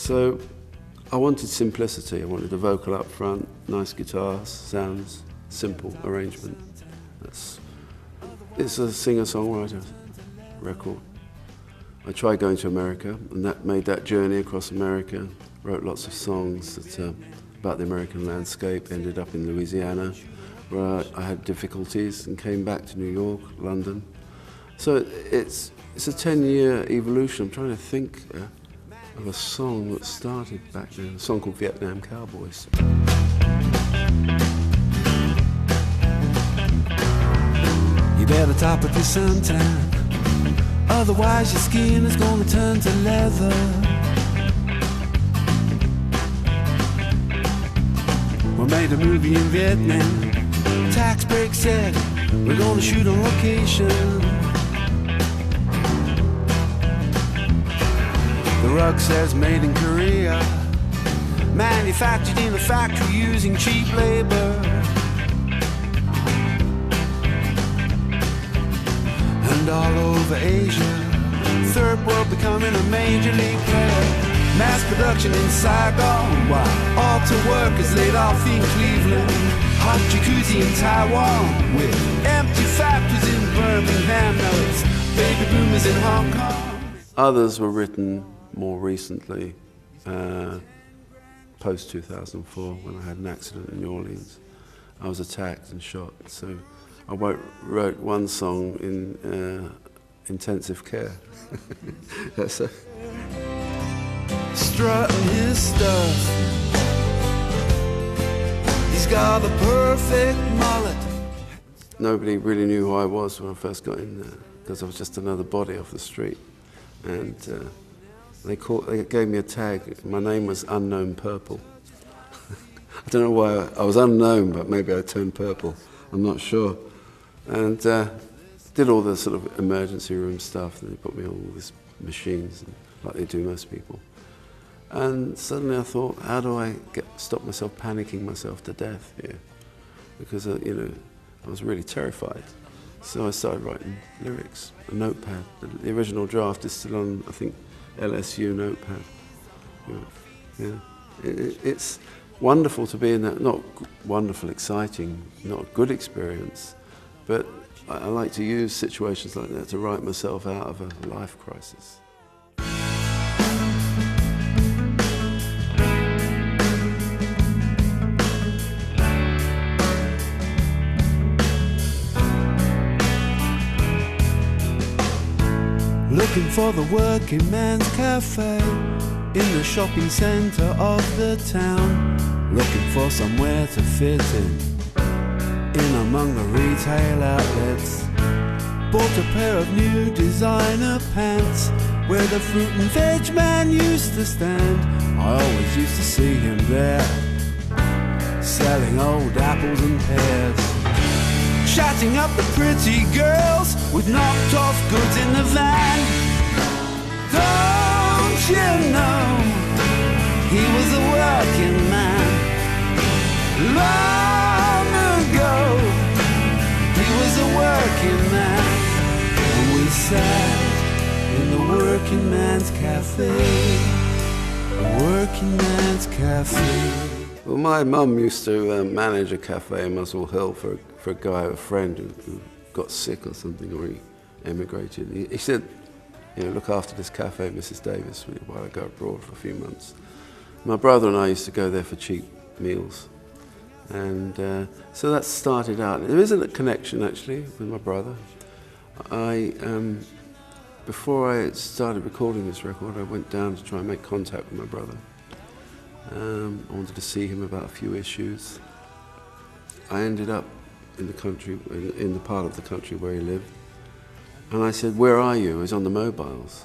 So I wanted simplicity. I wanted the vocal up front, nice guitars, sounds, simple arrangement. It's a singer-songwriter record. I tried going to America, and that made that journey across America. Wrote lots of songs about the American landscape. Ended up in Louisiana, where I had difficulties, and came back to New York, London. So it's a 10-year evolution. I'm trying to think of a song that started back then. A song called Vietnam Cowboys. You better top up your suntan, otherwise your skin is gonna turn to leather. We made a movie in Vietnam. Tax break said we're gonna shoot on location. The rug says made in Korea, manufactured in a factory using cheap labor. And all over Asia, third world becoming a major league player. Mass production in Saigon, while auto workers laid off in Cleveland. Hot jacuzzi in Taiwan, with empty factories in Birmingham. Now it's baby boomers in Hong Kong. Others were written more recently, post-2004, when I had an accident in New Orleans. I was attacked and shot, so I wrote one song in intensive care. So. Strutting his stuff, he's got the perfect mullet. Nobody really knew who I was when I first got in there, because I was just another body off the street. And they gave me a tag. My name was Unknown Purple. I don't know why I was unknown, but maybe I turned purple. I'm not sure. And did all the sort of emergency room stuff. And they put me on all these machines, like they do most people. And suddenly I thought, how do I stop myself panicking myself to death here? Because, I was really terrified. So I started writing lyrics, a notepad. The original draft is still on, I think, LSU notepad. Yeah. It's wonderful to be in that, not wonderful, exciting, not a good experience, but I like to use situations like that to write myself out of a life crisis. Looking for the working man's cafe in the shopping centre of the town. Looking for somewhere to fit in among the retail outlets. Bought a pair of new designer pants where the fruit and veg man used to stand. I always used to see him there, selling old apples and pears, chatting up the pretty girls with knocked off goods in the van. Don't you know, he was a working man. Long ago, he was a working man. And we sat in the working man's cafe, the working man's cafe. Well, my mum used to manage a cafe in Muswell Hill for a guy, a friend who got sick or something, or he emigrated. He said, look after this cafe, Mrs. Davies, while I go abroad for a few months. My brother and I used to go there for cheap meals. And so that started out. There isn't a connection, actually, with my brother. Before I started recording this record, I went down to try and make contact with my brother. I wanted to see him about a few issues. I ended up in the country, in the part of the country where he lived. And I said, where are you? He was on the mobiles,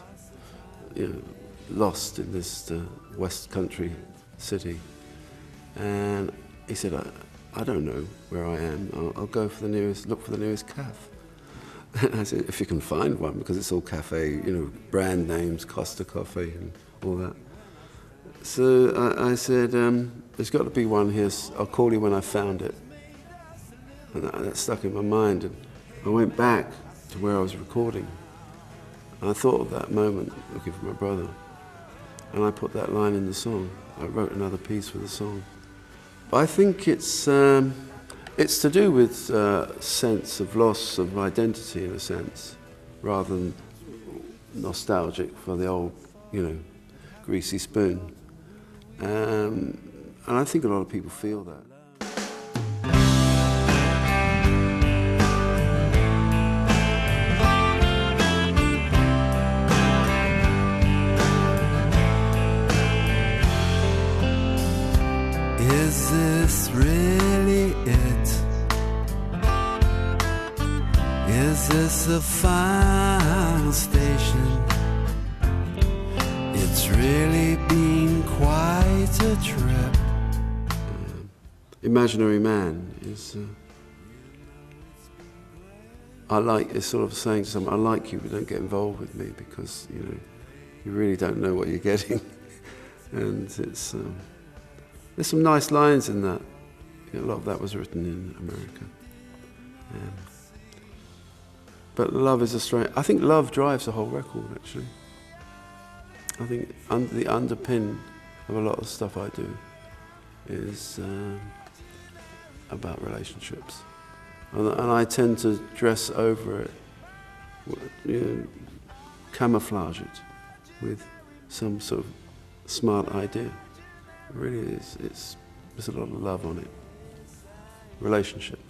lost in this West Country city. And he said, I don't know where I am. I'll go for look for the nearest cafe. And I said, if you can find one, because it's all cafe, brand names, Costa Coffee and all that. So I said, there's got to be one here. I'll call you when I found it. And that stuck in my mind. And I went back to where I was recording. And I thought of that moment, looking for my brother. and I put that line in the song. I wrote another piece for the song. But I think it's to do with sense of loss of identity in a sense, rather than nostalgic for the old, greasy spoon. And I think a lot of people feel that. Is this really it? Is this the final station? It's really been quite a trip. Imaginary Man is, it's sort of saying to someone, I like you, but don't get involved with me because, you really don't know what you're getting. And it's, there's some nice lines in that. A lot of that was written in America. But love is a strange... I think love drives the whole record, actually. I think the underpin of a lot of stuff I do is about relationships. And I tend to dress over it, camouflage it with some sort of smart idea. It really is. There's a lot of love on it. Relationships.